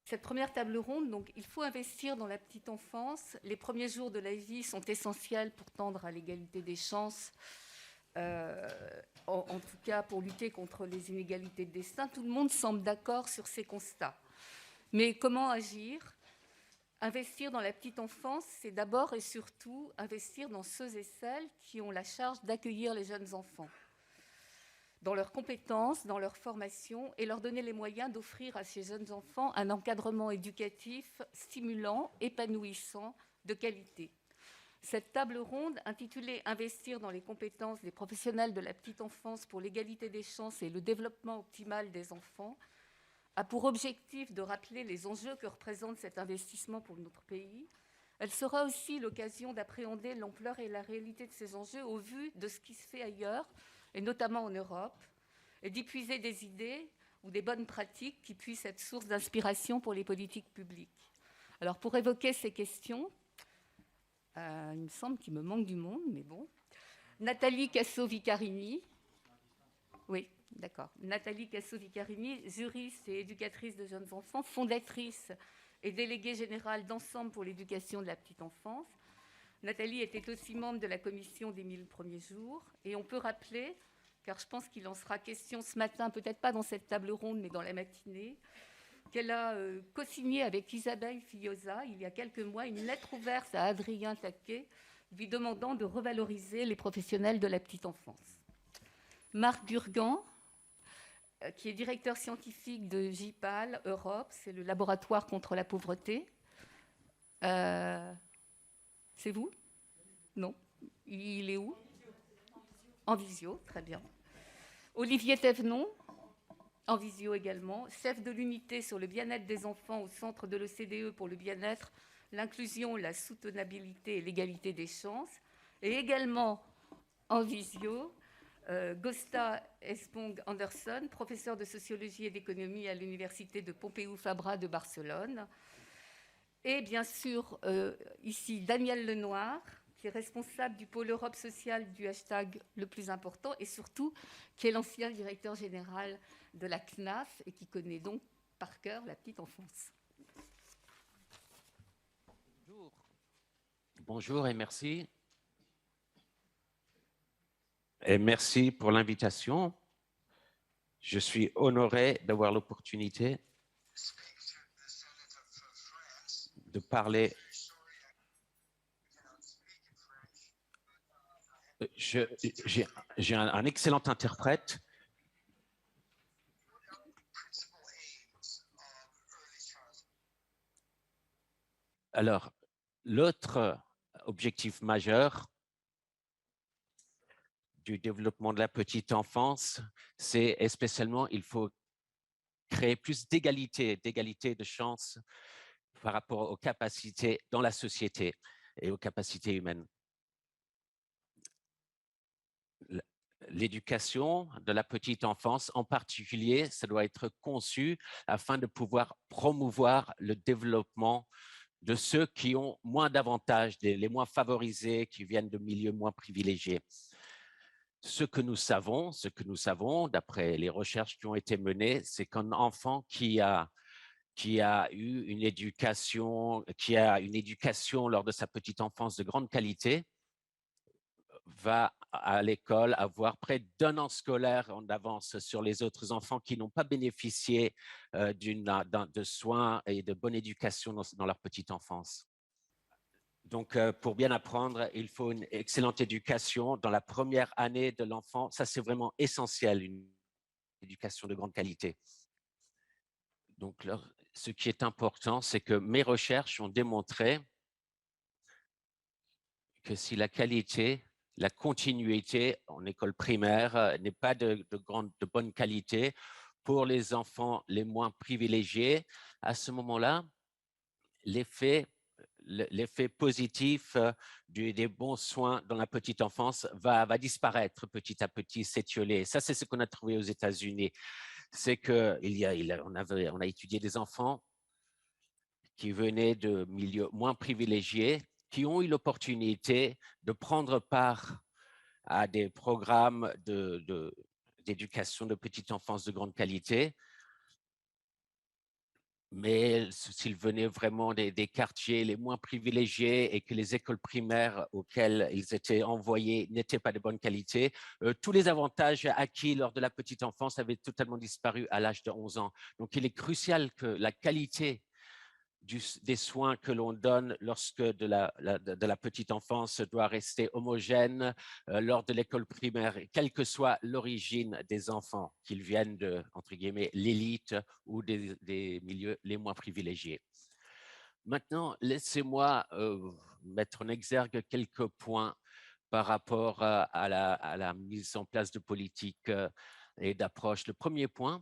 Cette première table ronde, donc, il faut investir dans la petite enfance. Les premiers jours de la vie sont essentiels pour tendre à l'égalité des chances, en tout cas pour lutter contre les inégalités de destin. Tout le monde semble d'accord sur ces constats. Mais comment agir ? Investir dans la petite enfance, c'est d'abord et surtout investir dans ceux et celles qui ont la charge d'accueillir les jeunes enfants, dans leurs compétences, dans leur formation, et leur donner les moyens d'offrir à ces jeunes enfants un encadrement éducatif stimulant, épanouissant, de qualité. Cette table ronde, intitulée « Investir dans les compétences des professionnels de la petite enfance pour l'égalité des chances et le développement optimal des enfants », a pour objectif de rappeler les enjeux que représente cet investissement pour notre pays. Elle sera aussi l'occasion d'appréhender l'ampleur et la réalité de ces enjeux au vu de ce qui se fait ailleurs, et notamment en Europe, et d'y puiser des idées ou des bonnes pratiques qui puissent être source d'inspiration pour les politiques publiques. Alors, pour évoquer ces questions, il me semble qu'il me manque du monde, mais bon. Nathalie Casso-Vicarini. Oui, d'accord. Nathalie Casso-Vicarini, juriste et éducatrice de jeunes enfants, fondatrice et déléguée générale d'Ensemble pour l'éducation de la petite enfance. Nathalie était aussi membre de la commission des 1000 premiers jours. Et on peut rappeler, car je pense qu'il en sera question ce matin, peut-être pas dans cette table ronde, mais dans la matinée, qu'elle a co-signé avec Isabelle Fillosa, il y a quelques mois, une lettre ouverte à Adrien Taquet, lui demandant de revaloriser les professionnels de la petite enfance. Marc Durgan, qui est directeur scientifique de JPAL Europe, c'est le laboratoire contre la pauvreté. C'est vous ? Non. Il est où ? En visio, très bien. Olivier Thévenon, en visio également, chef de l'unité sur le bien-être des enfants au centre de l'OCDE pour le bien-être, l'inclusion, la soutenabilité et l'égalité des chances. Et également en visio, Gosta Espong Anderson, professeur de sociologie et d'économie à l'université de Pompeu Fabra de Barcelone. Et bien sûr, ici, Daniel Lenoir, qui est responsable du pôle Europe sociale du hashtag le plus important, et surtout qui est l'ancien directeur général de la CNAF et qui connaît donc par cœur la petite enfance. Bonjour. Bonjour et merci. Et merci pour l'invitation. Je suis honoré d'avoir l'opportunité de parler. J'ai un excellent interprète. Alors, l'autre objectif majeur du développement de la petite enfance, c'est spécialement, il faut créer plus d'égalité de chance par rapport aux capacités dans la société et aux capacités humaines. L'éducation de la petite enfance, en particulier, ça doit être conçu afin de pouvoir promouvoir le développement de ceux qui ont moins d'avantages, les moins favorisés, qui viennent de milieux moins privilégiés. Ce que nous savons, d'après les recherches qui ont été menées, c'est qu'un enfant qui a eu une éducation, lors de sa petite enfance de grande qualité, va à l'école avoir près d'1 an scolaire en avance sur les autres enfants qui n'ont pas bénéficié de soins et de bonne éducation dans leur petite enfance. Donc, pour bien apprendre, il faut une excellente éducation dans la première année de l'enfant. Ça, c'est vraiment essentiel, une éducation de grande qualité. Donc, ce qui est important, c'est que mes recherches ont démontré que si la qualité, la continuité en école primaire n'est pas de bonne qualité pour les enfants les moins privilégiés, à ce moment-là, l'effet positif des bons soins dans la petite enfance va disparaître petit à petit, s'étioler. Ça, c'est ce qu'on a trouvé aux États-Unis. C'est qu'on a étudié des enfants qui venaient de milieux moins privilégiés, qui ont eu l'opportunité de prendre part à des programmes d'éducation de petite enfance de grande qualité. Mais s'ils venaient vraiment des quartiers les moins privilégiés et que les écoles primaires auxquelles ils étaient envoyés n'étaient pas de bonne qualité, tous les avantages acquis lors de la petite enfance avaient totalement disparu à l'âge de 11 ans. Donc, il est crucial que la qualité des soins que l'on donne lorsque de la petite enfance doit rester homogène lors de l'école primaire, quelle que soit l'origine des enfants, qu'ils viennent de, entre guillemets, l'élite ou des milieux les moins privilégiés. Maintenant, laissez-moi mettre en exergue quelques points par rapport à la mise en place de politiques et d'approches. Le premier point,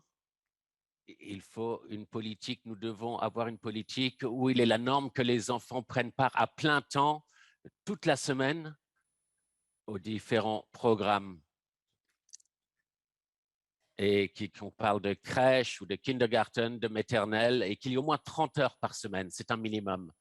il faut une politique, nous devons avoir une politique où il est la norme que les enfants prennent part à plein temps, toute la semaine, aux différents programmes. Et qu'on parle de crèche ou de kindergarten, de maternelle, et qu'il y ait au moins 30 heures par semaine, c'est un minimum.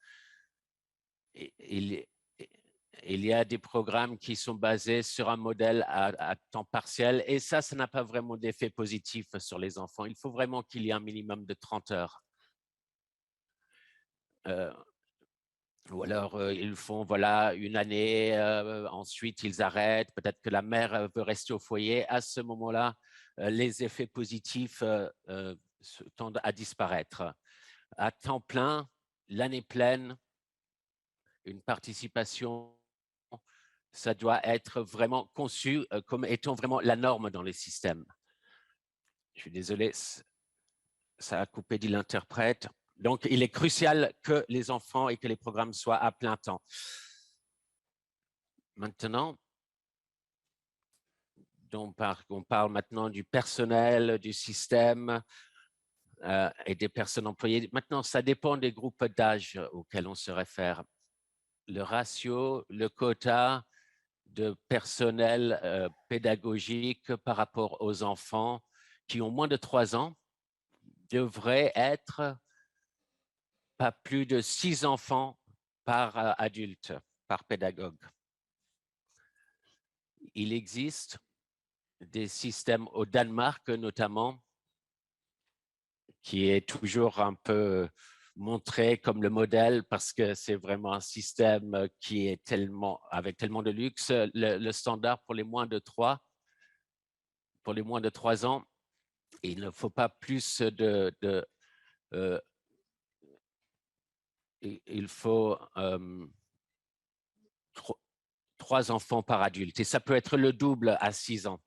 Il y a des programmes qui sont basés sur un modèle à temps partiel, et ça n'a pas vraiment d'effet positif sur les enfants. Il faut vraiment qu'il y ait un minimum de 30 heures. Ou alors, ils font voilà, une année, ensuite ils arrêtent, peut-être que la mère veut rester au foyer. À ce moment-là, les effets positifs tendent à disparaître. À temps plein, l'année pleine, une participation, ça doit être vraiment conçu comme étant vraiment la norme dans les systèmes. Je suis désolé, ça a coupé, dit l'interprète. Donc, il est crucial que les enfants et que les programmes soient à plein temps. Maintenant, on parle maintenant du personnel, du système et des personnes employées. Maintenant, ça dépend des groupes d'âge auxquels on se réfère. Le ratio, le quota de personnel pédagogique par rapport aux enfants qui ont moins de 3 ans devrait être pas plus de 6 enfants par adulte, par pédagogue. Il existe des systèmes au Danemark notamment, qui est toujours un peu montré comme le modèle parce que c'est vraiment un système qui est avec tellement de luxe. Le standard pour les moins de 3 ans, il ne faut pas plus il faut 3 enfants par adulte et ça peut être le double à 6 ans.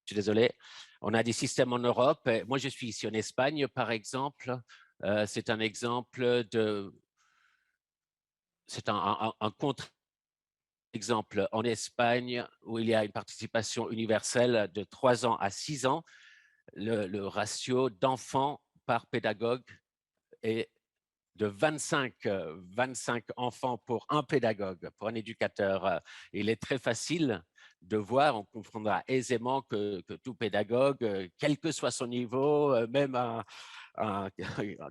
Je suis désolé. On a des systèmes en Europe. Moi, je suis ici en Espagne, par exemple. C'est un exemple c'est un contre-exemple en Espagne où il y a une participation universelle de 3 ans à 6 ans. Le ratio d'enfants par pédagogue est de 25 enfants pour un pédagogue, pour un éducateur. Il est très facile de voir, on comprendra aisément que tout pédagogue, quel que soit son niveau, même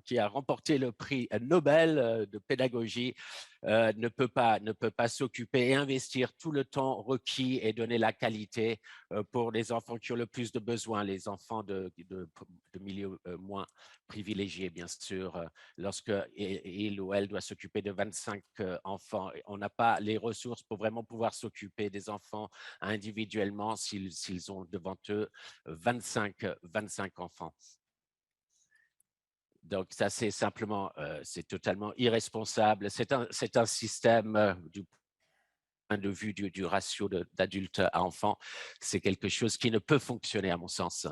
qui a remporté le prix Nobel de pédagogie, ne peut pas s'occuper et investir tout le temps requis et donner la qualité pour les enfants qui ont le plus de besoins, les enfants de milieux moins privilégiés, bien sûr. Lorsque il ou elle doit s'occuper de 25 enfants, on n'a pas les ressources pour vraiment pouvoir s'occuper des enfants individuellement s'ils ont devant eux 25 enfants. Donc, ça, c'est simplement, c'est totalement irresponsable. C'est un système du point de vue du ratio d'adultes à enfants. C'est quelque chose qui ne peut fonctionner, à mon sens.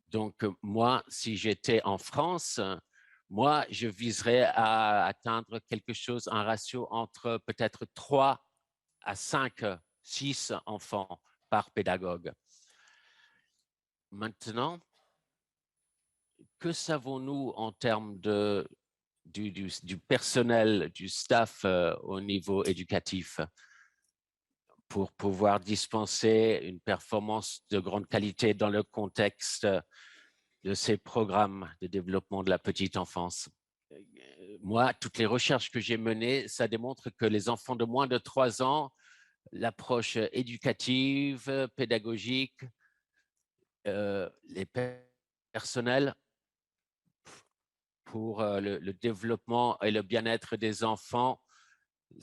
Donc, moi, si j'étais en France, moi, je viserais à atteindre quelque chose, un ratio entre peut-être 3 à 5, 6 enfants par pédagogue. Maintenant, que savons-nous en termes du personnel, du staff au niveau éducatif pour pouvoir dispenser une performance de grande qualité dans le contexte de ces programmes de développement de la petite enfance? moi, toutes les recherches que j'ai menées, ça démontre que les enfants de moins de 3 ans, l'approche éducative, pédagogique, les personnels pour le développement et le bien-être des enfants,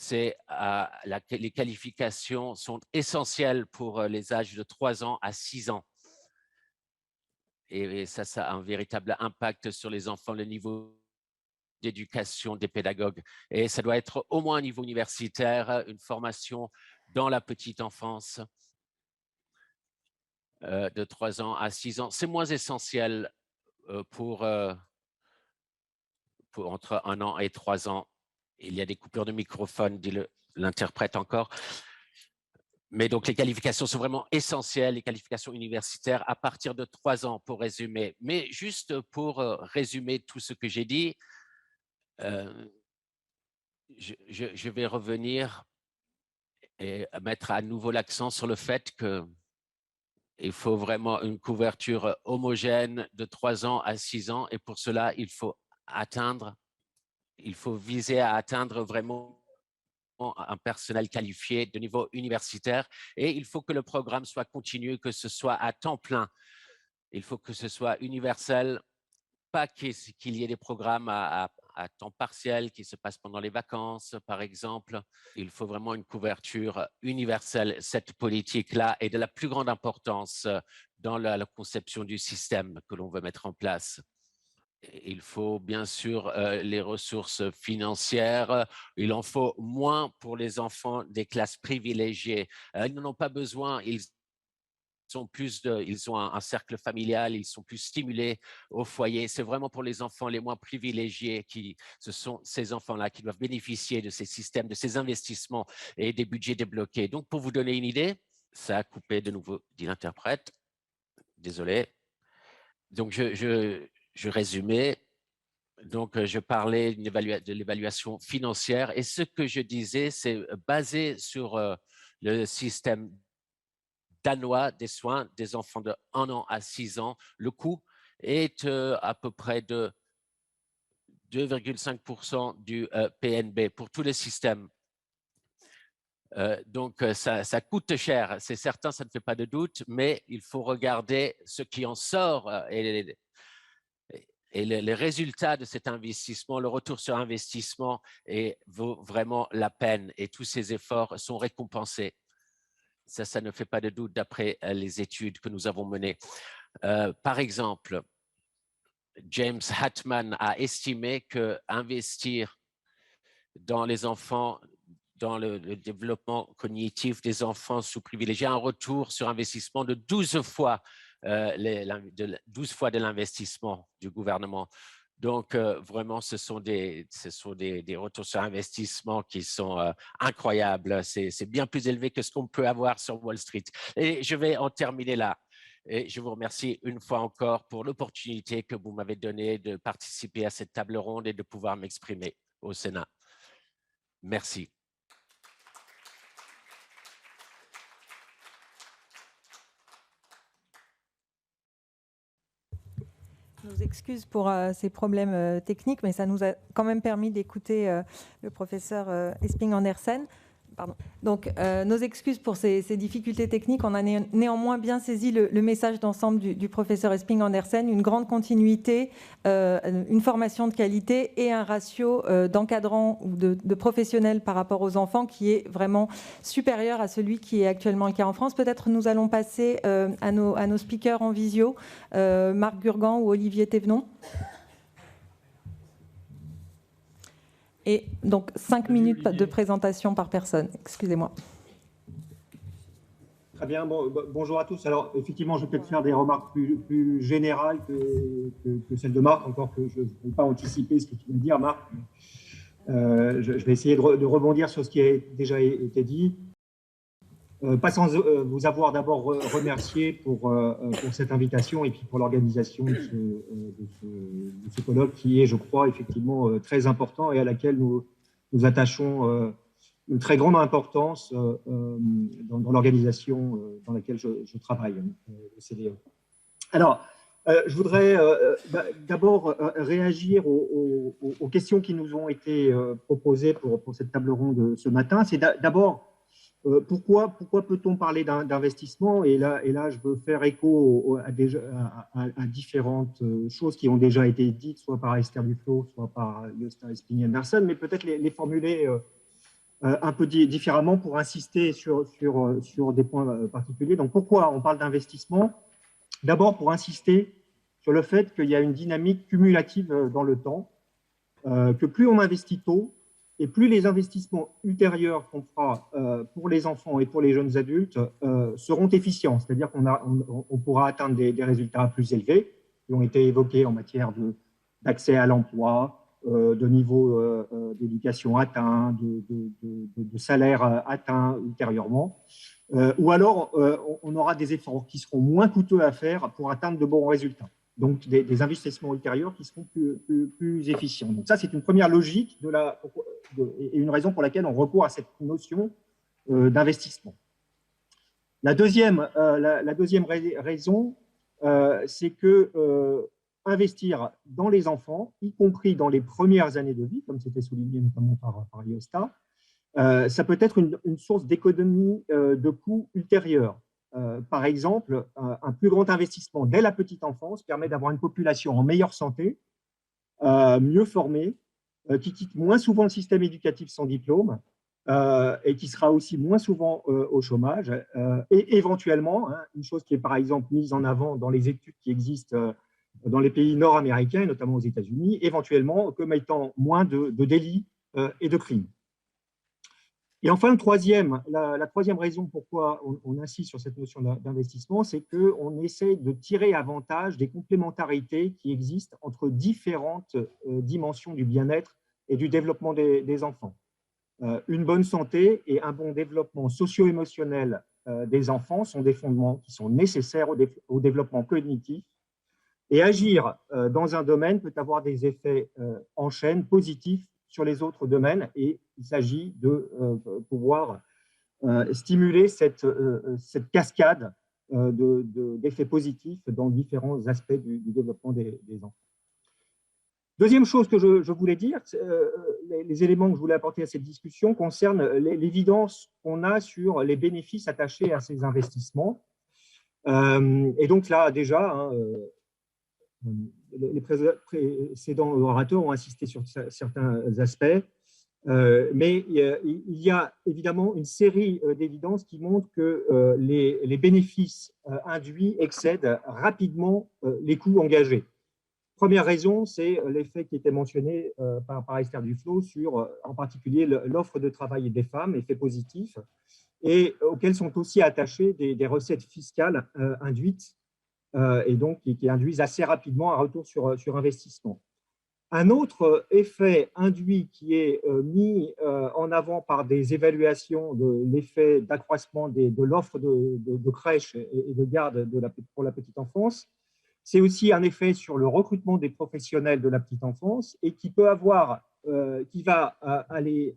les qualifications sont essentielles pour les âges de 3 ans à 6 ans. Et ça a un véritable impact sur les enfants, le niveau d'éducation des pédagogues. Et ça doit être au moins un niveau universitaire, une formation dans la petite enfance de 3 ans à 6 ans. C'est moins essentiel pour entre 1 an et 3 ans. Il y a des coupures de microphone, dit l'interprète encore. Mais donc, les qualifications sont vraiment essentielles, les qualifications universitaires à partir de 3 ans, pour résumer. Mais juste pour résumer tout ce que j'ai dit, je vais revenir et mettre à nouveau l'accent sur le fait qu'il faut vraiment une couverture homogène de 3 ans à 6 ans. Et pour cela, il faut viser à atteindre vraiment un personnel qualifié de niveau universitaire, et il faut que le programme soit continu, que ce soit à temps plein. Il faut que ce soit universel, pas qu'il y ait des programmes à temps partiel qui se passent pendant les vacances, par exemple. Il faut vraiment une couverture universelle. Cette politique-là est de la plus grande importance dans la conception du système que l'on veut mettre en place. Il faut bien sûr les ressources financières. Il en faut moins pour les enfants des classes privilégiées. Ils n'en ont pas besoin. Ils ont un cercle familial, ils sont plus stimulés au foyer. C'est vraiment pour les enfants les moins privilégiés ce sont ces enfants-là qui doivent bénéficier de ces systèmes, de ces investissements et des budgets débloqués. Donc, pour vous donner une idée, ça a coupé de nouveau, dit l'interprète. Désolé. Donc, je résumais. Donc, je parlais de l'évaluation financière, et ce que je disais, c'est basé sur le système danois des soins des enfants de 1 an à 6 ans. Le coût est à peu près de 2,5% du PNB pour tous les systèmes. Donc, ça coûte cher, c'est certain, ça ne fait pas de doute, mais il faut regarder ce qui en sort et les résultats de cet investissement, le retour sur investissement vaut vraiment la peine, et tous ces efforts sont récompensés. Ça ne fait pas de doute d'après les études que nous avons menées. Par exemple, James Hatman a estimé qu'investir dans les enfants, dans le développement cognitif des enfants sous-privilégiés, a un retour sur investissement de 12 fois, 12 fois de l'investissement du gouvernement. Donc, vraiment, ce sont des retours sur investissement qui sont incroyables. C'est bien plus élevé que ce qu'on peut avoir sur Wall Street. Et je vais en terminer là. Et je vous remercie une fois encore pour l'opportunité que vous m'avez donnée de participer à cette table ronde et de pouvoir m'exprimer au Sénat. Merci. Nos excuses pour ces problèmes techniques, mais ça nous a quand même permis d'écouter le professeur Esping-Andersen. Pardon. Donc, nos excuses pour ces difficultés techniques. On a néanmoins bien saisi le message d'ensemble du professeur Esping-Andersen, une grande continuité, une formation de qualité et un ratio d'encadrants ou de professionnels par rapport aux enfants qui est vraiment supérieur à celui qui est actuellement le cas en France. Peut-être nous allons passer à nos speakers en visio, Marc Gurgan ou Olivier Thévenon. Et donc, 5 minutes de présentation par personne. Excusez-moi. Très bien. Bonjour à tous. Alors, effectivement, je vais peut-être faire des remarques plus générales que celles de Marc, encore que je ne peux pas anticiper ce que tu viens de dire, Marc. Je vais essayer de rebondir sur ce qui a déjà été dit. Pas sans vous avoir d'abord remercié pour cette invitation et puis pour l'organisation de ce colloque qui est, je crois, effectivement très important et à laquelle nous attachons une très grande importance dans l'organisation dans laquelle je travaille, le CDE. Alors, Je voudrais d'abord réagir aux questions qui nous ont été proposées pour cette table ronde ce matin. C'est d'abord pourquoi peut-on parler d'investissement, et là, je veux faire écho à différentes choses qui ont déjà été dites, soit par Esther Duflo, soit par Gösta Esping-Andersen, mais peut-être les formuler un peu différemment pour insister sur des points particuliers. Donc, pourquoi on parle d'investissement? D'abord, pour insister sur le fait qu'il y a une dynamique cumulative dans le temps, que plus on investit tôt, et plus les investissements ultérieurs qu'on fera pour les enfants et pour les jeunes adultes seront efficients. C'est-à-dire qu'on pourra atteindre des résultats plus élevés, qui ont été évoqués en matière d'accès à l'emploi, de niveau d'éducation atteint, de salaire atteint ultérieurement. Ou alors, on aura des efforts qui seront moins coûteux à faire pour atteindre de bons résultats. Donc, des investissements ultérieurs qui seront plus efficients. Donc, ça, c'est une première logique et une raison pour laquelle on recourt à cette notion d'investissement. La deuxième raison, c'est que investir dans les enfants, y compris dans les premières années de vie, comme c'était souligné notamment par Gösta, ça peut être une source d'économie de coûts ultérieurs. Par exemple, un plus grand investissement dès la petite enfance permet d'avoir une population en meilleure santé, mieux formée, qui quitte moins souvent le système éducatif sans diplôme et qui sera aussi moins souvent au chômage. Et éventuellement, une chose qui est par exemple mise en avant dans les études qui existent dans les pays nord-américains, et notamment aux États-Unis, éventuellement comme étant moins de délits et de crimes. Et enfin, la troisième raison pourquoi on insiste sur cette notion d'investissement, c'est qu'on essaie de tirer avantage des complémentarités qui existent entre différentes dimensions du bien-être et du développement des enfants. Une bonne santé et un bon développement socio-émotionnel des enfants sont des fondements qui sont nécessaires au développement cognitif. Et agir dans un domaine peut avoir des effets en chaîne positifs sur les autres domaines, et il s'agit de pouvoir stimuler cette cascade d'effets positifs dans différents aspects du développement des enfants. Deuxième chose que je voulais dire, les éléments que je voulais apporter à cette discussion concernent l'évidence qu'on a sur les bénéfices attachés à ces investissements. Et donc là, déjà, les précédents orateurs ont insisté sur certains aspects, mais il y a évidemment une série d'évidences qui montrent que les bénéfices induits excèdent rapidement les coûts engagés. Première raison, c'est l'effet qui était mentionné par Esther Duflo sur, en particulier, l'offre de travail des femmes, effet positif, et auxquels sont aussi attachées des recettes fiscales induites, et donc qui induisent assez rapidement un retour sur investissement. Un autre effet induit qui est mis en avant par des évaluations de l'effet d'accroissement de l'offre de crèches et de garde pour la petite enfance, c'est aussi un effet sur le recrutement des professionnels de la petite enfance, et qui va aller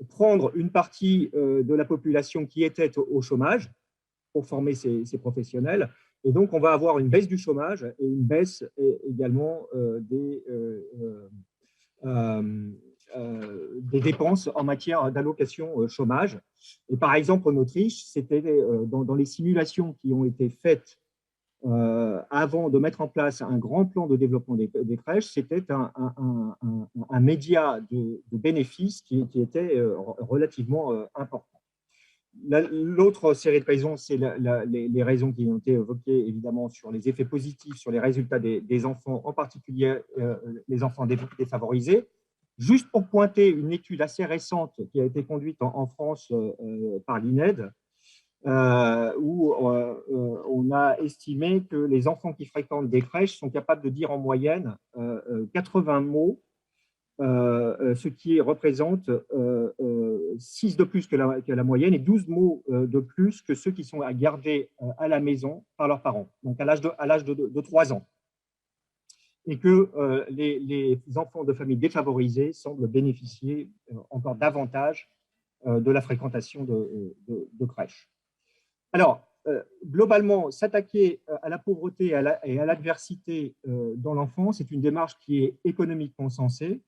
prendre une partie de la population qui était au chômage pour former ces professionnels. Et donc, on va avoir une baisse du chômage et une baisse également des dépenses en matière d'allocation chômage. Et par exemple, en Autriche, c'était dans les simulations qui ont été faites avant de mettre en place un grand plan de développement des crèches, c'était un média de bénéfices qui était relativement important. L'autre série de raisons, c'est les raisons qui ont été évoquées, évidemment, sur les effets positifs sur les résultats des enfants, en particulier les enfants défavorisés. Juste pour pointer une étude assez récente qui a été conduite en France par l'INED, où on a estimé que les enfants qui fréquentent des crèches sont capables de dire en moyenne 80 mots, ce qui représente 6 de plus que la moyenne et 12 mots de plus que ceux qui sont à garder à la maison par leurs parents, donc à l'âge de 3 ans. Et que les enfants de familles défavorisées semblent bénéficier encore davantage de la fréquentation de crèches. Alors, globalement, s'attaquer à la pauvreté et à l'adversité dans l'enfance est une démarche qui est économiquement sensée.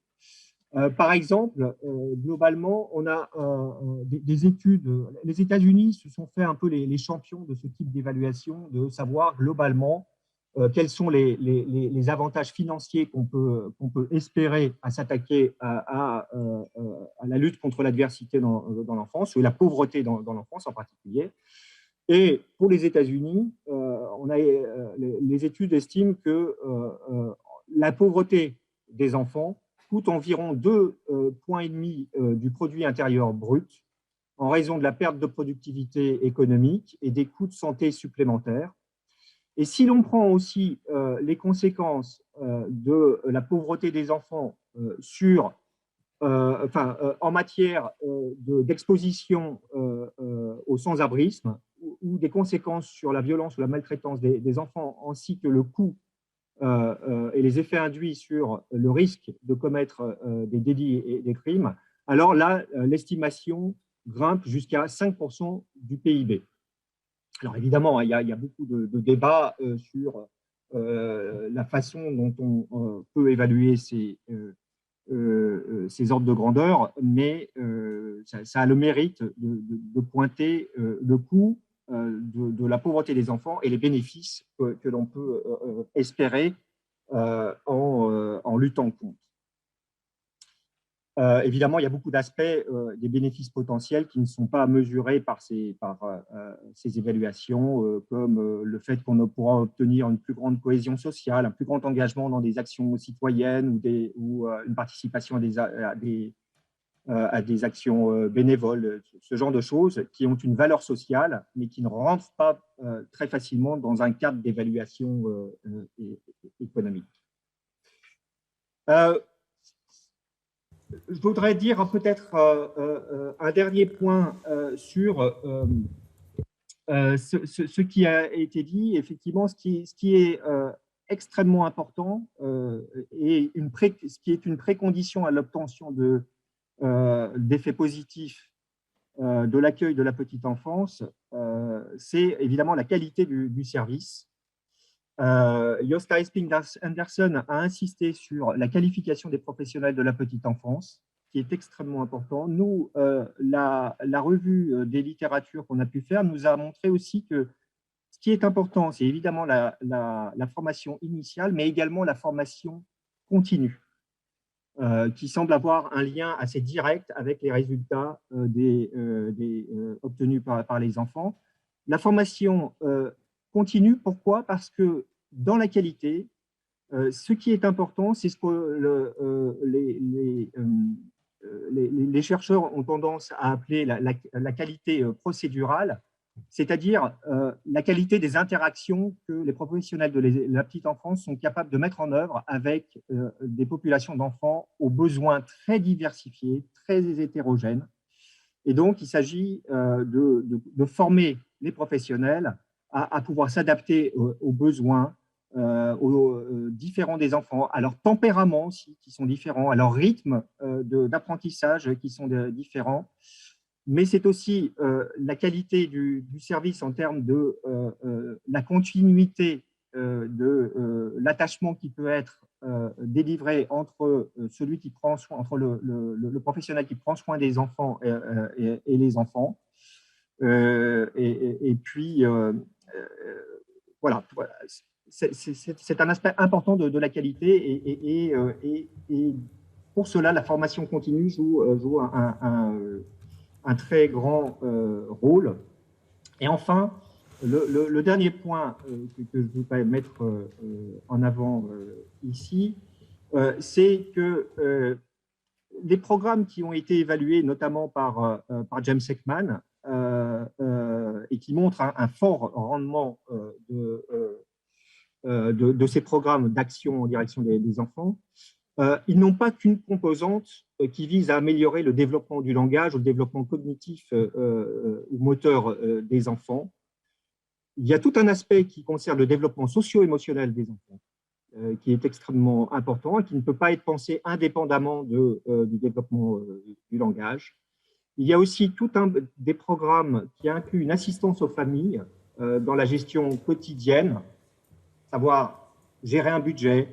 Par exemple, globalement, on a des études. Les États-Unis se sont fait un peu les champions de ce type d'évaluation, de savoir globalement quels sont les avantages financiers qu'on peut espérer à s'attaquer à la lutte contre l'adversité dans l'enfance, ou la pauvreté dans l'enfance en particulier. Et pour les États-Unis, les études estiment que la pauvreté des enfants coûte environ 2,5 points du produit intérieur brut en raison de la perte de productivité économique et des coûts de santé supplémentaires. Et si l'on prend aussi les conséquences de la pauvreté des enfants en matière d'exposition au sans-abrisme ou des conséquences sur la violence ou la maltraitance des enfants, ainsi que le coût et les effets induits sur le risque de commettre des délits et des crimes, alors là, l'estimation grimpe jusqu'à 5% du PIB. Alors évidemment, il y a beaucoup de débats sur la façon dont on peut évaluer ces ordres de grandeur, mais ça a le mérite de pointer le coût de la pauvreté des enfants et les bénéfices que l'on peut espérer en luttant contre. Évidemment, il y a beaucoup d'aspects des bénéfices potentiels qui ne sont pas mesurés par ces évaluations, comme le fait qu'on pourra obtenir une plus grande cohésion sociale, un plus grand engagement dans des actions citoyennes ou une participation à des actions bénévoles, ce genre de choses qui ont une valeur sociale, mais qui ne rentrent pas très facilement dans un cadre d'évaluation économique. Je voudrais dire peut-être un dernier point sur ce qui a été dit. Effectivement, ce qui est extrêmement important et ce qui est une précondition à l'obtention d'effets positifs de l'accueil de la petite enfance, c'est évidemment la qualité du service. Josta Esping-Andersen a insisté sur la qualification des professionnels de la petite enfance, qui est extrêmement important. Nous, la revue des littératures qu'on a pu faire nous a montré aussi que ce qui est important, c'est évidemment la formation initiale, mais également la formation continue, qui semble avoir un lien assez direct avec les résultats obtenus par les enfants. La formation continue, pourquoi? Parce que dans la qualité, ce qui est important, c'est ce que les chercheurs ont tendance à appeler la qualité procédurale, c'est-à-dire la qualité des interactions que les professionnels de la petite enfance sont capables de mettre en œuvre avec des populations d'enfants aux besoins très diversifiés, très hétérogènes. Et donc, il s'agit de former les professionnels à pouvoir s'adapter aux besoins différents des enfants, à leur tempérament aussi, qui sont différents, à leur rythme d'apprentissage qui sont différents. Mais c'est aussi la qualité du service en termes de la continuité de l'attachement qui peut être délivré entre celui qui prend soin, entre le professionnel qui prend soin des enfants et les enfants. Et puis, voilà, c'est un aspect important de la qualité et pour cela, la formation continue joue un très grand rôle. Et enfin, le dernier point que je voudrais mettre en avant ici, c'est que les programmes qui ont été évalués, notamment par James Heckman, et qui montrent un fort rendement de ces programmes d'action en direction des enfants, ils n'ont pas qu'une composante qui vise à améliorer le développement du langage ou le développement cognitif ou moteur des enfants. Il y a tout un aspect qui concerne le développement socio-émotionnel des enfants, qui est extrêmement important et qui ne peut pas être pensé indépendamment du développement du langage. Il y a aussi des programmes qui incluent une assistance aux familles dans la gestion quotidienne, savoir gérer un budget,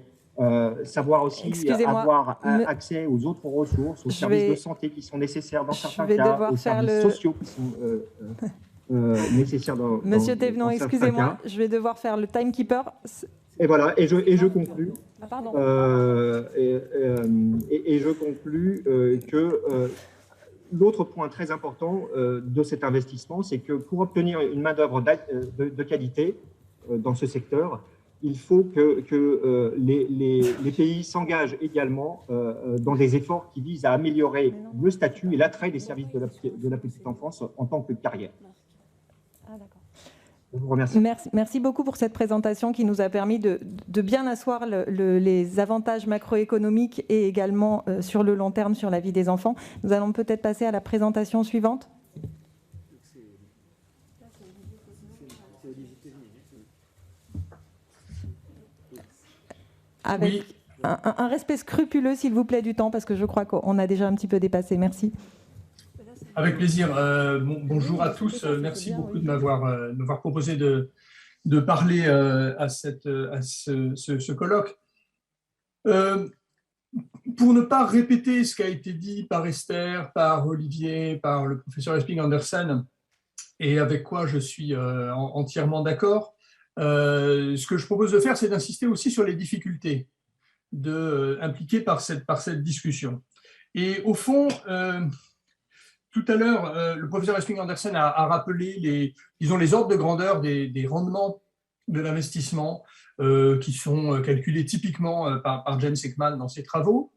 savoir aussi avoir accès aux autres ressources, aux services de santé qui sont nécessaires dans certains cas, aux services sociaux qui sont nécessaires dans Monsieur Thévenon, excusez-moi, je vais devoir faire le timekeeper. Et voilà, et je conclus. Ah, pardon. Et je conclus que l'autre point très important de cet investissement, c'est que pour obtenir une main-d'œuvre de qualité dans ce secteur, il faut que les pays s'engagent également dans des efforts qui visent à améliorer le statut et l'attrait des services de la petite enfance en tant que carrière. Ah, d'accord. Je vous remercie. Merci beaucoup pour cette présentation qui nous a permis de bien asseoir les avantages macroéconomiques et également sur le long terme sur la vie des enfants. Nous allons peut-être passer à la présentation suivante. Avec un respect scrupuleux, s'il vous plaît, du temps, parce que je crois qu'on a déjà un petit peu dépassé. Merci. Avec plaisir. Bonjour à tous. Merci beaucoup de m'avoir proposé de parler à ce colloque. Pour ne pas répéter ce qui a été dit par Esther, par Olivier, par le professeur Esping-Andersen, et avec quoi je suis entièrement d'accord, ce que je propose de faire, c'est d'insister aussi sur les difficultés impliquées par cette discussion. Et au fond, tout à l'heure, le professeur Esping-Andersen a rappelé les ordres de grandeur des rendements de l'investissement qui sont calculés typiquement par James Heckman dans ses travaux.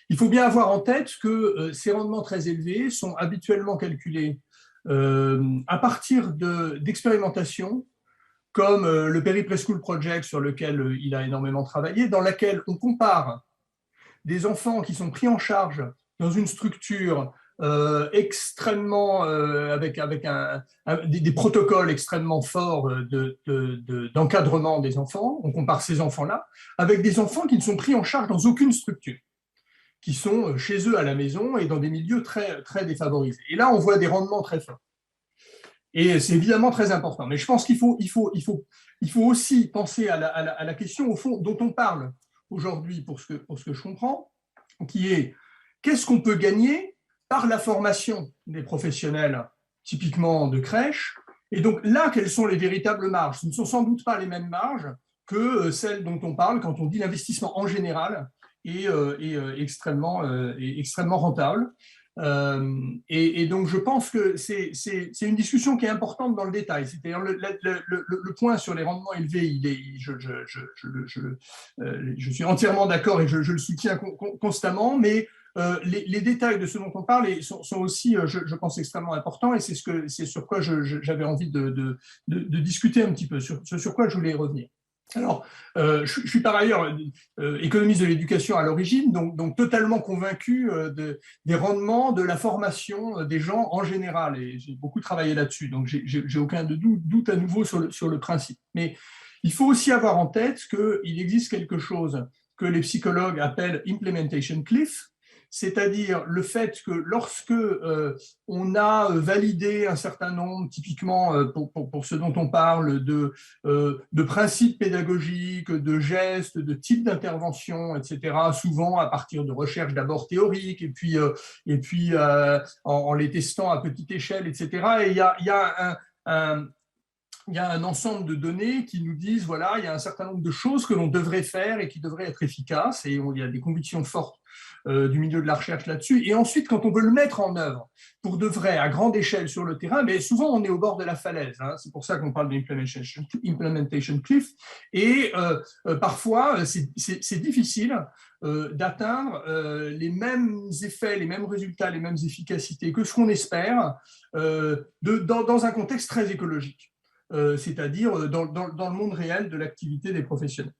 Il faut bien avoir en tête que ces rendements très élevés sont habituellement calculés à partir d'expérimentations comme le Perry Preschool Project sur lequel il a énormément travaillé, dans laquelle on compare des enfants qui sont pris en charge dans une structure extrêmement avec des protocoles extrêmement forts d'encadrement des enfants. On compare ces enfants-là avec des enfants qui ne sont pris en charge dans aucune structure, qui sont chez eux à la maison et dans des milieux très, très défavorisés. Et là, on voit des rendements très forts. Et c'est évidemment très important. Mais je pense qu'il faut aussi penser à la question, au fond, dont on parle aujourd'hui, pour ce que je comprends, qui est qu'est-ce qu'on peut gagner par la formation des professionnels, typiquement de crèche. Et donc là, quelles sont les véritables marges? Ce ne sont sans doute pas les mêmes marges que celles dont on parle quand on dit l'investissement en général est extrêmement rentable. Et donc, je pense que c'est une discussion qui est importante dans le détail. C'est-à-dire le point sur les rendements élevés, je suis entièrement d'accord et je le soutiens constamment, mais les détails de ce dont on parle sont aussi, je pense, extrêmement importants, et c'est sur quoi j'avais envie de discuter un petit peu, sur quoi je voulais revenir. Alors, je suis par ailleurs économiste de l'éducation à l'origine, donc totalement convaincu des rendements de la formation des gens en général, et j'ai beaucoup travaillé là-dessus, donc j'ai aucun doute à nouveau sur le principe. Mais il faut aussi avoir en tête qu'il existe quelque chose que les psychologues appellent « implementation cliff », c'est-à-dire le fait que lorsque on a validé un certain nombre, typiquement pour ce dont on parle, de principes pédagogiques, de gestes, de types d'intervention, etc., souvent à partir de recherches d'abord théoriques, et puis en les testant à petite échelle, etc. Et il y a un ensemble de données qui nous disent, voilà, il y a un certain nombre de choses que l'on devrait faire et qui devraient être efficaces, et il y a des convictions fortes du milieu de la recherche là-dessus. Et ensuite, quand on veut le mettre en œuvre pour de vrai, à grande échelle sur le terrain, mais souvent on est au bord de la falaise. Hein. C'est pour ça qu'on parle d'implementation cliff. Et parfois, c'est difficile d'atteindre les mêmes effets, les mêmes résultats, les mêmes efficacités que ce qu'on espère dans un contexte très écologique. C'est-à-dire dans le monde réel de l'activité des professionnels.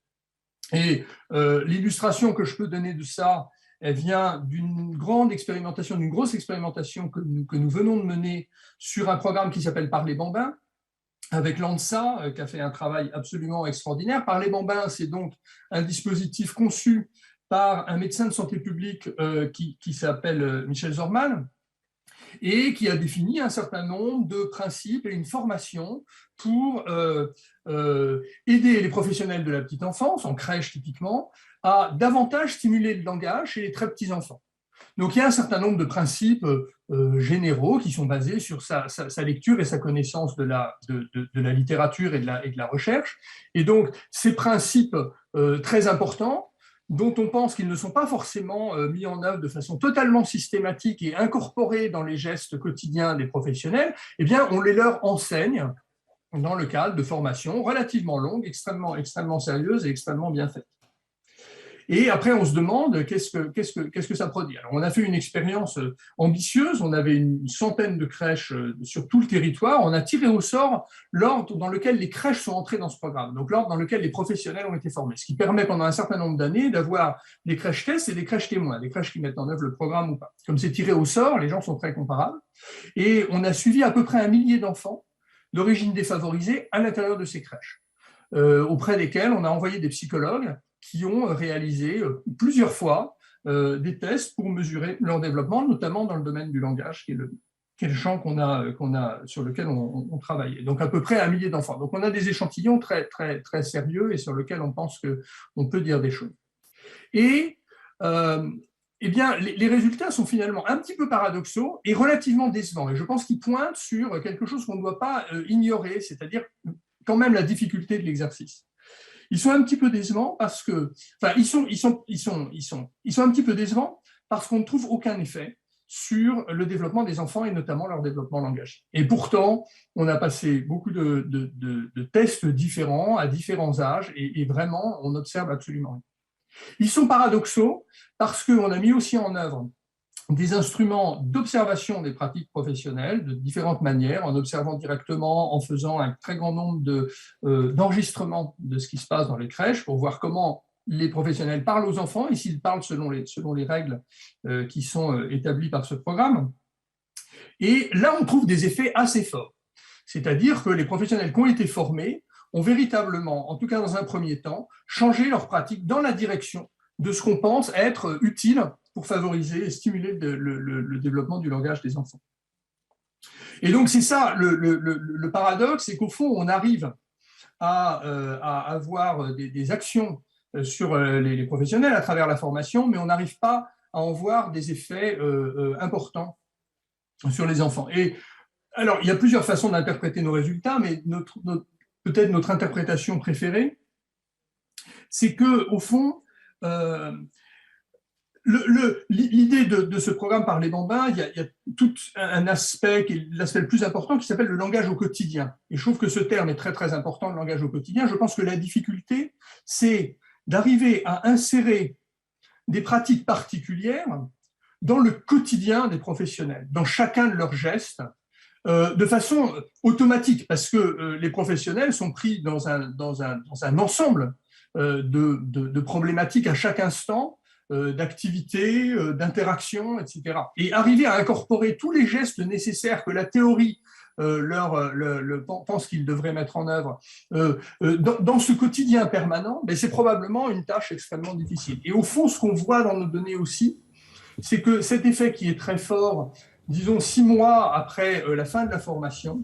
Et l'illustration que je peux donner de ça, elle vient d'une grosse expérimentation que nous venons de mener sur un programme qui s'appelle Parler Bambin, avec l'ANSA, qui a fait un travail absolument extraordinaire. Parler Bambin, c'est donc un dispositif conçu par un médecin de santé publique qui s'appelle Michel Zorman, et qui a défini un certain nombre de principes et une formation pour aider les professionnels de la petite enfance, en crèche typiquement, à davantage stimuler le langage chez les très petits enfants. Donc il y a un certain nombre de principes généraux qui sont basés sur sa lecture et sa connaissance de la littérature et de la recherche. Et donc ces principes très importants, dont on pense qu'ils ne sont pas forcément mis en œuvre de façon totalement systématique et incorporés dans les gestes quotidiens des professionnels, eh bien on les leur enseigne dans le cadre de formations relativement longues, extrêmement sérieuses et extrêmement bien faites. Et après, on se demande qu'est-ce que ça produit. Alors, on a fait une expérience ambitieuse. On avait une centaine de crèches sur tout le territoire. On a tiré au sort l'ordre dans lequel les crèches sont entrées dans ce programme, donc l'ordre dans lequel les professionnels ont été formés, ce qui permet pendant un certain nombre d'années d'avoir des crèches tests et des crèches témoins, des crèches qui mettent en œuvre le programme ou pas. Comme c'est tiré au sort, les gens sont très comparables. Et on a suivi à peu près 1 millier d'enfants d'origine défavorisée à l'intérieur de ces crèches, auprès desquels on a envoyé des psychologues qui ont réalisé plusieurs fois des tests pour mesurer leur développement, notamment dans le domaine du langage, qui est le champ sur lequel on travaillait. Donc à peu près 1 millier d'enfants. Donc on a des échantillons très, très, très sérieux et sur lesquels on pense qu'on peut dire des choses. Et eh bien, les résultats sont finalement un petit peu paradoxaux et relativement décevants. Et je pense qu'ils pointent sur quelque chose qu'on ne doit pas ignorer, c'est-à-dire quand même la difficulté de l'exercice. Ils sont un petit peu décevants parce que, enfin, ils sont un petit peu décevants parce qu'on ne trouve aucun effet sur le développement des enfants et notamment leur développement langagier. Et pourtant, on a passé beaucoup de tests différents à différents âges et vraiment, on observe absolument rien. Ils sont paradoxaux parce qu'on a mis aussi en œuvre des instruments d'observation des pratiques professionnelles de différentes manières, en observant directement, en faisant un très grand nombre d'enregistrements de ce qui se passe dans les crèches pour voir comment les professionnels parlent aux enfants et s'ils parlent selon les règles qui sont établies par ce programme. Et là, on trouve des effets assez forts. C'est-à-dire que les professionnels qui ont été formés ont véritablement, en tout cas dans un premier temps, changé leur pratique dans la direction de ce qu'on pense être utile pour favoriser et stimuler le développement du langage des enfants. Et donc, c'est ça le paradoxe, c'est qu'au fond, on arrive à avoir des actions sur les professionnels à travers la formation, mais on n'arrive pas à en voir des effets importants sur les enfants. Et alors, il y a plusieurs façons d'interpréter nos résultats, mais peut-être notre interprétation préférée, c'est qu'au fond, l'idée de ce programme par les Bambins, il y a tout un aspect, qui est l'aspect le plus important, qui s'appelle le langage au quotidien. Et je trouve que ce terme est très, très important, le langage au quotidien. Je pense que la difficulté, c'est d'arriver à insérer des pratiques particulières dans le quotidien des professionnels, dans chacun de leurs gestes, de façon automatique, parce que les professionnels sont pris dans un ensemble de problématiques à chaque instant, d'activités, d'interactions, etc. Et arriver à incorporer tous les gestes nécessaires que la théorie pense qu'ils devraient mettre en œuvre dans ce quotidien permanent, mais c'est probablement une tâche extrêmement difficile. Et au fond, ce qu'on voit dans nos données aussi, c'est que cet effet qui est très fort, disons 6 mois après la fin de la formation,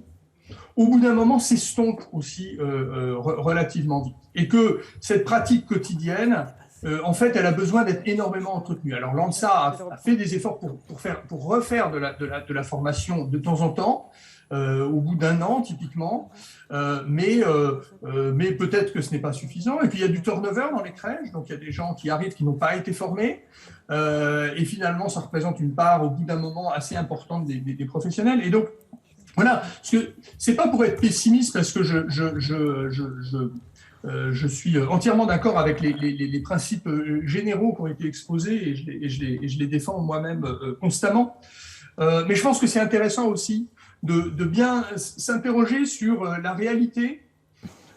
au bout d'un moment s'estompe aussi relativement vite. Et que cette pratique quotidienne, en fait, elle a besoin d'être énormément entretenue. Alors l'ANSA a fait des efforts pour refaire de la formation de temps en temps, au bout d'1 an typiquement, mais peut-être que ce n'est pas suffisant. Et puis il y a du turnover dans les crèches, donc il y a des gens qui arrivent qui n'ont pas été formés, et finalement ça représente une part au bout d'un moment assez importante des professionnels. Et donc voilà, c'est pas pour être pessimiste, parce que je suis entièrement d'accord avec les principes généraux qui ont été exposés, et je les défends moi-même constamment. Mais je pense que c'est intéressant aussi de bien s'interroger sur la réalité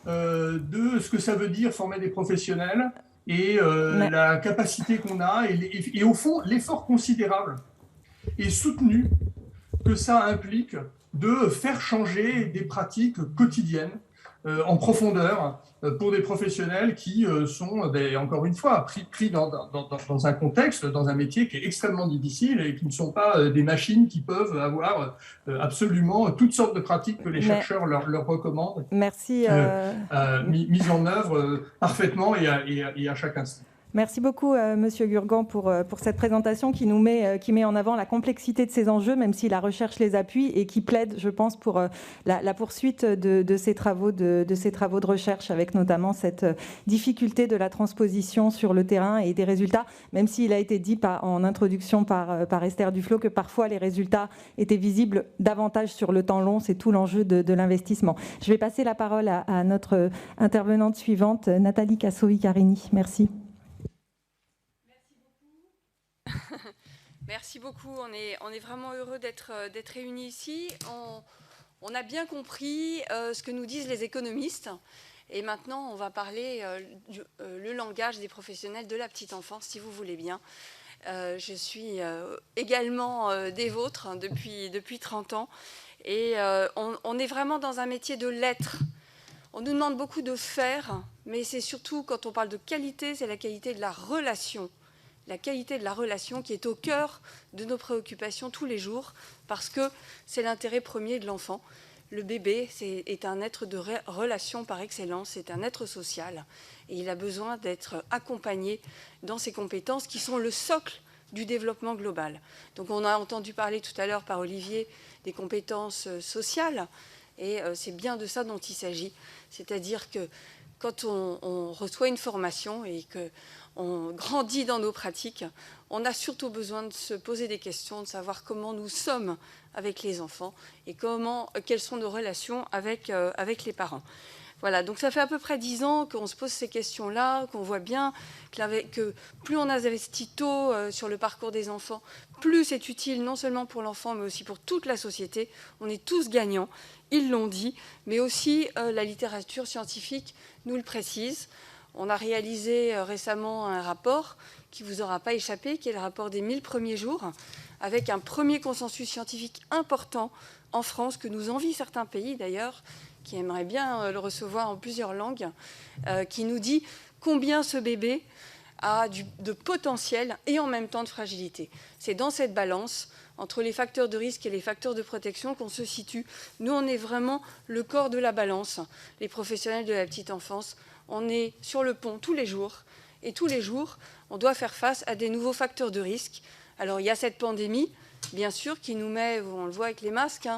de ce que ça veut dire former des professionnels et la capacité qu'on a et au fond l'effort considérable et soutenu que ça implique de faire changer des pratiques quotidiennes en profondeur pour des professionnels qui sont, encore une fois, pris dans un contexte, dans un métier qui est extrêmement difficile et qui ne sont pas des machines qui peuvent avoir absolument toutes sortes de pratiques que les chercheurs leur recommandent. Merci. Mises en œuvre parfaitement et à chaque instant. Merci beaucoup, Monsieur Gurgan, pour cette présentation qui met en avant la complexité de ces enjeux, même si la recherche les appuie et qui plaide, je pense, pour la poursuite de ces travaux de recherche, avec notamment cette difficulté de la transposition sur le terrain et des résultats, même s'il a été dit en introduction par Esther Duflo que parfois les résultats étaient visibles davantage sur le temps long. C'est tout l'enjeu de l'investissement. Je vais passer la parole à notre intervenante suivante, Nathalie Cassovi-Carini. Merci. Merci beaucoup. On est vraiment heureux d'être réunis ici. On a bien compris ce que nous disent les économistes. Et maintenant, on va parler le langage des professionnels de la petite enfance, si vous voulez bien. Je suis également des vôtres depuis 30 ans. Et on est vraiment dans un métier de lettres. On nous demande beaucoup de faire, mais c'est surtout, quand on parle de qualité, c'est la qualité de la relation. La qualité de la relation qui est au cœur de nos préoccupations tous les jours, parce que c'est l'intérêt premier de l'enfant. Le bébé est un être de relation par excellence, c'est un être social, et il a besoin d'être accompagné dans ses compétences qui sont le socle du développement global. Donc on a entendu parler tout à l'heure par Olivier des compétences sociales, et c'est bien de ça dont il s'agit. C'est-à-dire que quand on reçoit une formation et qu'on grandit dans nos pratiques, on a surtout besoin de se poser des questions, de savoir comment nous sommes avec les enfants et quelles sont nos relations avec les parents. Voilà, donc ça fait à peu près 10 ans qu'on se pose ces questions-là, qu'on voit bien que plus on a investi tôt sur le parcours des enfants, plus c'est utile non seulement pour l'enfant, mais aussi pour toute la société. On est tous gagnants, ils l'ont dit, mais aussi la littérature scientifique nous le précise. On a réalisé récemment un rapport qui ne vous aura pas échappé, qui est le rapport des 1000 premiers jours, avec un premier consensus scientifique important en France, que nous envient certains pays d'ailleurs, qui aimeraient bien le recevoir en plusieurs langues, qui nous dit combien ce bébé a de potentiel et en même temps de fragilité. C'est dans cette balance entre les facteurs de risque et les facteurs de protection qu'on se situe. Nous, on est vraiment le corps de la balance, les professionnels de la petite enfance. On est sur le pont tous les jours, et tous les jours, on doit faire face à des nouveaux facteurs de risque. Alors, il y a cette pandémie, bien sûr, qui nous met, on le voit avec les masques,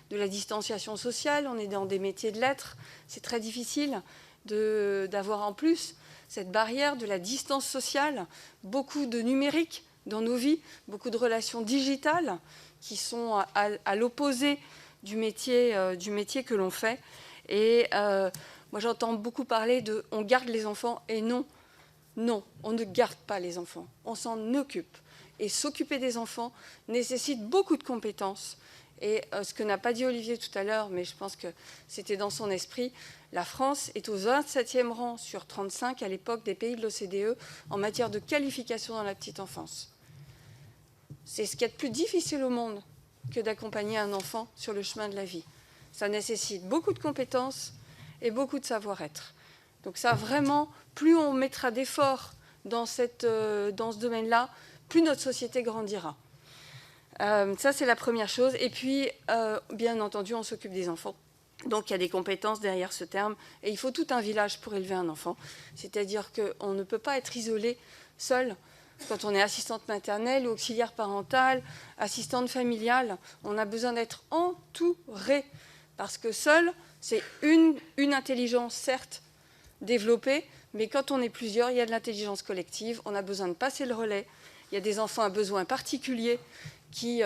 de la distanciation sociale. On est dans des métiers de lettres. C'est très difficile d'avoir en plus cette barrière de la distance sociale, beaucoup de numérique dans nos vies, beaucoup de relations digitales qui sont à l'opposé du métier que l'on fait. Et moi, j'entends beaucoup parler de « on garde les enfants » et non, on ne garde pas les enfants, on s'en occupe. Et s'occuper des enfants nécessite beaucoup de compétences. Et ce que n'a pas dit Olivier tout à l'heure, mais je pense que c'était dans son esprit, la France est au 27e rang sur 35 à l'époque des pays de l'OCDE en matière de qualification dans la petite enfance. C'est ce qu'il y a de plus difficile au monde que d'accompagner un enfant sur le chemin de la vie. Ça nécessite beaucoup de compétences et beaucoup de savoir-être. Donc ça, vraiment, plus on mettra d'efforts dans ce domaine-là, plus notre société grandira. Ça, c'est la première chose. Et puis, bien entendu, on s'occupe des enfants. Donc, il y a des compétences derrière ce terme. Et il faut tout un village pour élever un enfant. C'est-à-dire qu'on ne peut pas être isolé, seul. Quand on est assistante maternelle ou auxiliaire parentale, assistante familiale, on a besoin d'être entouré. Parce que seul, c'est une intelligence, certes, développée, mais quand on est plusieurs, il y a de l'intelligence collective. On a besoin de passer le relais. Il y a des enfants à besoins particuliers qui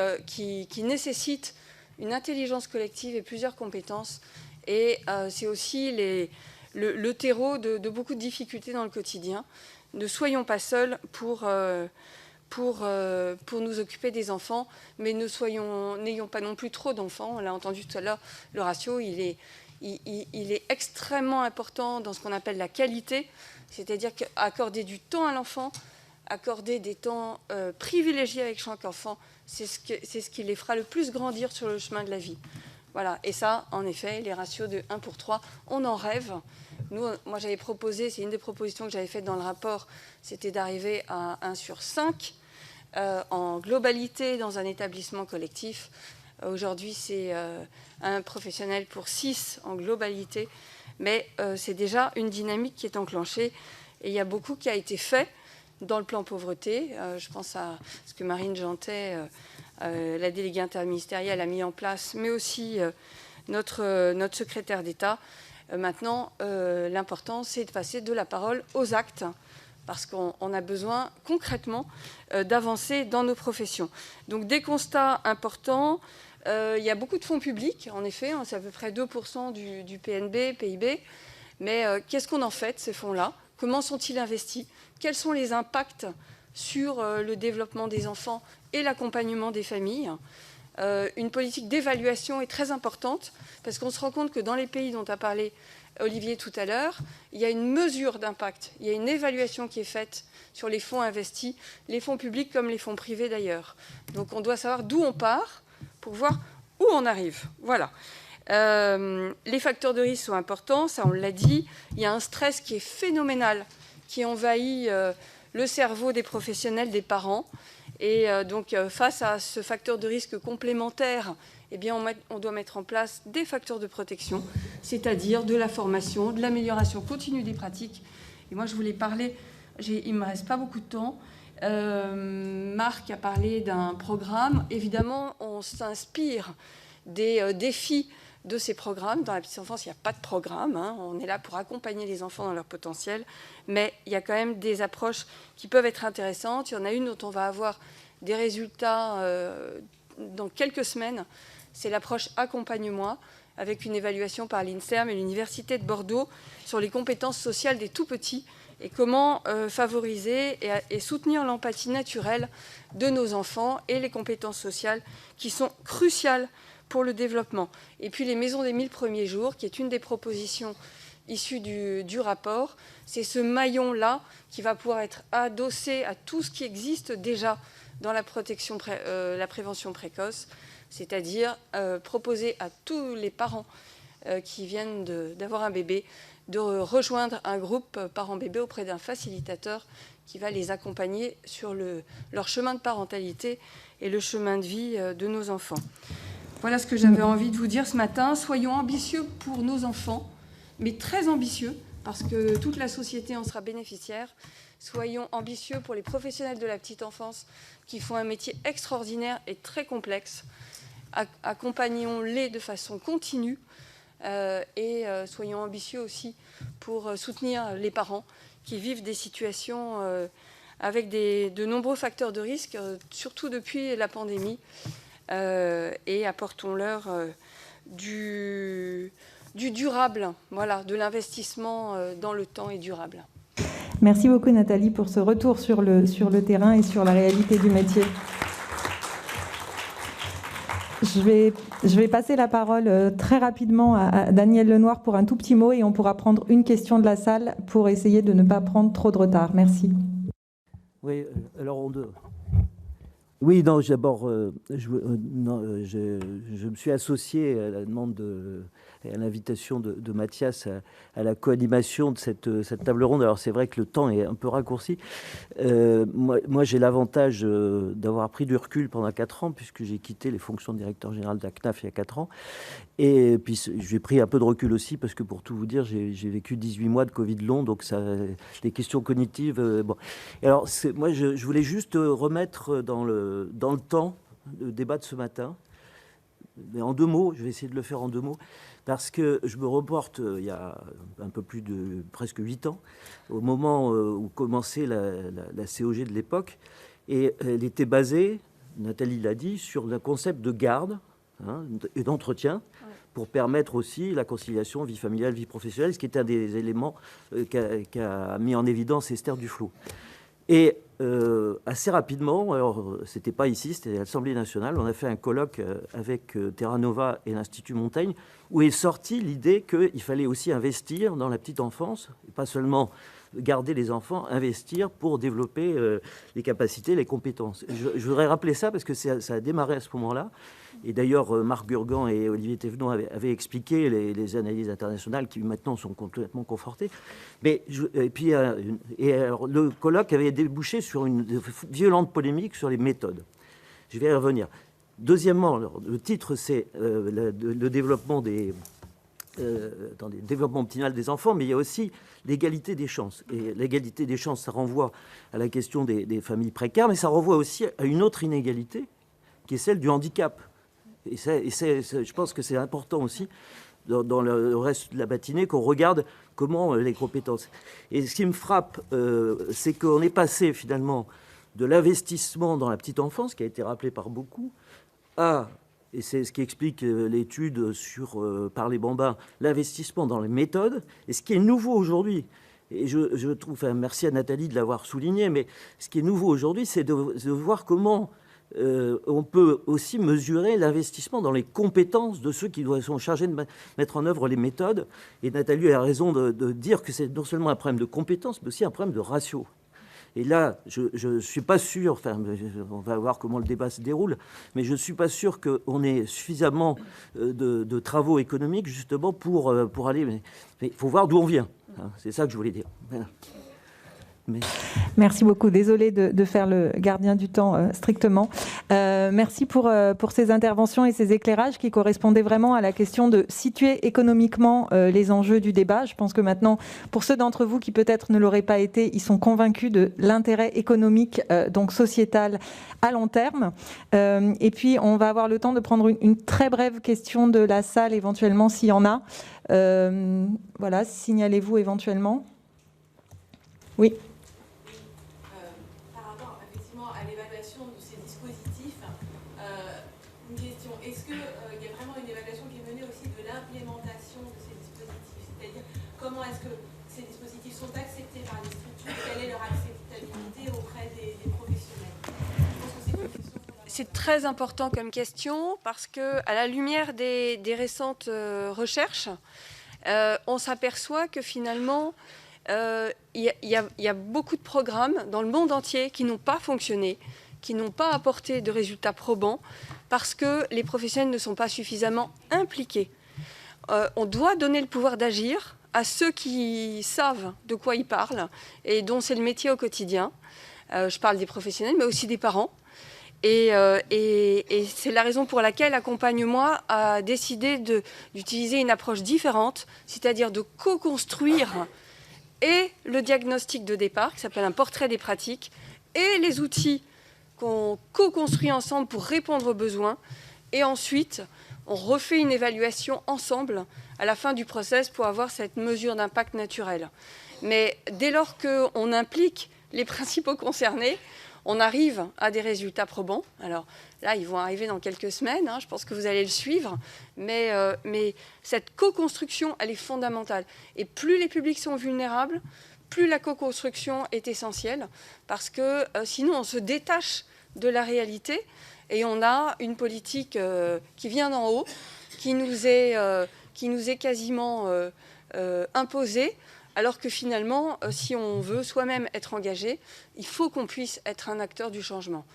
nécessitent une intelligence collective et plusieurs compétences. Et c'est aussi le terreau de beaucoup de difficultés dans le quotidien. Ne soyons pas seuls pour nous occuper des enfants, mais n'ayons pas non plus trop d'enfants. On l'a entendu tout à l'heure, le ratio, il est extrêmement important dans ce qu'on appelle la qualité, c'est-à-dire accorder du temps à l'enfant, accorder des temps privilégiés avec chaque enfant, c'est ce qui les fera le plus grandir sur le chemin de la vie. Voilà. Et ça, en effet, les ratios de 1 pour 3, on en rêve. Moi, j'avais proposé, c'est une des propositions que j'avais faites dans le rapport, c'était d'arriver à 1 sur 5 en globalité dans un établissement collectif. Aujourd'hui, c'est un professionnel pour 6 en globalité, mais c'est déjà une dynamique qui est enclenchée et il y a beaucoup qui a été fait dans le plan pauvreté. Je pense à ce que Marine Jantet, la déléguée interministérielle, a mis en place, mais aussi notre secrétaire d'État. Maintenant, l'important, c'est de passer de la parole aux actes, parce qu'on a besoin concrètement d'avancer dans nos professions. Donc, des constats importants. Il y a beaucoup de fonds publics, en effet, hein, c'est à peu près 2% du PIB. Mais qu'est-ce qu'on en fait de ces fonds-là? Comment sont-ils investis? Quels sont les impacts sur le développement des enfants et l'accompagnement des familles? Une politique d'évaluation est très importante, parce qu'on se rend compte que dans les pays dont a parlé Olivier tout à l'heure, il y a une mesure d'impact, il y a une évaluation qui est faite sur les fonds investis, les fonds publics comme les fonds privés d'ailleurs. Donc on doit savoir d'où on part pour voir où on arrive. Voilà. Les facteurs de risque sont importants, ça on l'a dit. Il y a un stress qui est phénoménal, qui envahit le cerveau des professionnels, des parents. Et donc face à ce facteur de risque complémentaire, eh bien, on doit mettre en place des facteurs de protection, c'est-à-dire de la formation, de l'amélioration continue des pratiques. Et moi, je voulais parler, il ne me reste pas beaucoup de temps. Marc a parlé d'un programme. Évidemment, on s'inspire des défis de ces programmes. Dans la petite enfance, il n'y a pas de programme, hein. On est là pour accompagner les enfants dans leur potentiel. Mais il y a quand même des approches qui peuvent être intéressantes. Il y en a une dont on va avoir des résultats dans quelques semaines. C'est l'approche « Accompagne-moi » avec une évaluation par l'INSERM et l'Université de Bordeaux sur les compétences sociales des tout-petits et comment favoriser et soutenir l'empathie naturelle de nos enfants et les compétences sociales qui sont cruciales pour le développement. Et puis les maisons des 1000 premiers jours, qui est une des propositions issues du rapport, c'est ce maillon-là qui va pouvoir être adossé à tout ce qui existe déjà dans la prévention précoce, c'est-à-dire proposer à tous les parents qui viennent d'avoir un bébé de rejoindre un groupe parents-bébés auprès d'un facilitateur qui va les accompagner sur leur chemin de parentalité et le chemin de vie de nos enfants. Voilà ce que j'avais envie de vous dire ce matin. Soyons ambitieux pour nos enfants, mais très ambitieux, parce que toute la société en sera bénéficiaire. Soyons ambitieux pour les professionnels de la petite enfance qui font un métier extraordinaire et très complexe. Accompagnons-les de façon continue et soyons ambitieux aussi pour soutenir les parents qui vivent des situations avec de nombreux facteurs de risque, surtout depuis la pandémie, et apportons-leur du durable, voilà, de l'investissement dans le temps et durable. Merci beaucoup Nathalie pour ce retour sur le terrain et sur la réalité du métier. Je vais passer la parole très rapidement à Daniel Lenoir pour un tout petit mot et on pourra prendre une question de la salle pour essayer de ne pas prendre trop de retard. Merci. Oui, alors oui, non, d'abord, je me suis associé à la demande à l'invitation de Mathias à la co-animation de cette table ronde. Alors c'est vrai que le temps est un peu raccourci. Moi j'ai l'avantage d'avoir pris du recul pendant 4 ans, puisque j'ai quitté les fonctions de directeur général de la CNAF il y a 4 ans. Et puis j'ai pris un peu de recul aussi, parce que pour tout vous dire, j'ai vécu 18 mois de Covid long, donc ça, les questions cognitives... bon. Et alors moi je voulais juste remettre dans le temps le débat de ce matin, mais en 2 mots, je vais essayer de le faire en 2 mots, parce que je me reporte il y a un peu plus de presque 8 ans, au moment où commençait la COG de l'époque, et elle était basée, Nathalie l'a dit, sur un concept de garde et d'entretien, pour permettre aussi la conciliation vie familiale, vie professionnelle, ce qui est un des éléments qu'a mis en évidence Esther Duflo. Et assez rapidement, alors c'était pas ici, c'était à l'Assemblée nationale, on a fait un colloque avec Terra Nova et l'Institut Montaigne, où est sortie l'idée qu'il fallait aussi investir dans la petite enfance, et pas seulement garder les enfants, investir pour développer les capacités, les compétences. Je voudrais rappeler ça parce que ça a démarré à ce moment-là. Et d'ailleurs, Marc Gurgan et Olivier Thévenon avaient expliqué les analyses internationales qui maintenant sont complètement confortées. Mais alors, le colloque avait débouché sur une violente polémique sur les méthodes. Je vais y revenir. Deuxièmement, alors, le titre, c'est le développement développement optimal des enfants, mais il y a aussi l'égalité des chances. Et l'égalité des chances, ça renvoie à la question des familles précaires, mais ça renvoie aussi à une autre inégalité, qui est celle du handicap. Et je pense que c'est important aussi, dans le reste de la matinée, qu'on regarde comment les compétences. Et ce qui me frappe, c'est qu'on est passé finalement de l'investissement dans la petite enfance, qui a été rappelé par beaucoup, et c'est ce qui explique l'étude par les Bambins, l'investissement dans les méthodes. Et ce qui est nouveau aujourd'hui, et je trouve, merci à Nathalie de l'avoir souligné, mais ce qui est nouveau aujourd'hui, c'est de voir comment on peut aussi mesurer l'investissement dans les compétences de ceux qui sont chargés de mettre en œuvre les méthodes. Et Nathalie a raison de dire que c'est non seulement un problème de compétences, mais aussi un problème de ratio. Et là, je ne suis pas sûr, on va voir comment le débat se déroule, mais je ne suis pas sûr qu'on ait suffisamment de travaux économiques justement pour aller... Mais il faut voir d'où on vient. Hein, c'est ça que je voulais dire. Voilà. Merci beaucoup. Désolée de faire le gardien du temps strictement. Merci pour ces interventions et ces éclairages qui correspondaient vraiment à la question de situer économiquement les enjeux du débat. Je pense que maintenant, pour ceux d'entre vous qui peut-être ne l'auraient pas été, ils sont convaincus de l'intérêt économique, donc sociétal, à long terme. Et puis, on va avoir le temps de prendre une très brève question de la salle, éventuellement, s'il y en a. Voilà, signalez-vous éventuellement. Oui. Comment est-ce que ces dispositifs sont acceptés par les structures? Quelle est leur acceptabilité auprès des professionnels? C'est très important comme question parce que, à la lumière des récentes recherches, on s'aperçoit que finalement, il y a beaucoup de programmes dans le monde entier qui n'ont pas fonctionné, qui n'ont pas apporté de résultats probants parce que les professionnels ne sont pas suffisamment impliqués. On doit donner le pouvoir d'agir à ceux qui savent de quoi ils parlent et dont c'est le métier au quotidien. Je parle des professionnels, mais aussi des parents. Et c'est la raison pour laquelle Accompagne-moi a décidé d'utiliser une approche différente, c'est-à-dire de co-construire et le diagnostic de départ, qui s'appelle un portrait des pratiques, et les outils qu'on co-construit ensemble pour répondre aux besoins. Et ensuite, on refait une évaluation ensemble à la fin du process pour avoir cette mesure d'impact naturel. Mais dès lors qu'on implique les principaux concernés, on arrive à des résultats probants. Alors là, ils vont arriver dans quelques semaines, je pense que vous allez le suivre, mais cette co-construction, elle est fondamentale. Et plus les publics sont vulnérables, plus la co-construction est essentielle, parce que sinon on se détache de la réalité et on a une politique qui vient d'en haut, qui nous est quasiment imposée, alors que finalement, si on veut soi-même être engagé, il faut qu'on puisse être un acteur du changement.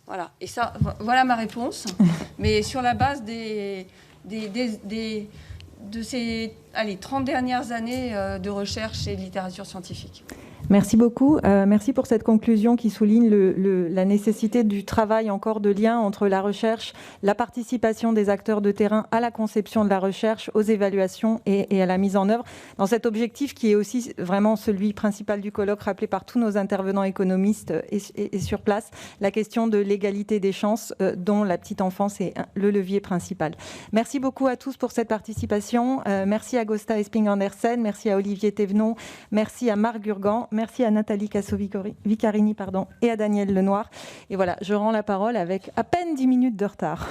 Voilà, et ça, voilà ma réponse. Mais sur la base de ces 30 dernières années de recherche et de littérature scientifique. Merci beaucoup. Merci pour cette conclusion qui souligne la nécessité du travail encore de lien entre la recherche, la participation des acteurs de terrain à la conception de la recherche, aux évaluations et à la mise en œuvre, dans cet objectif qui est aussi vraiment celui principal du colloque, rappelé par tous nos intervenants économistes et sur place, la question de l'égalité des chances dont la petite enfance est le levier principal. Merci beaucoup à tous pour cette participation. Merci à Gosta Esping-Andersen, merci à Olivier Thévenon, merci à Marc Gurgan. Merci à Nathalie Casso-Vicarini et à Daniel Lenoir. Et voilà, je rends la parole avec à peine 10 minutes de retard.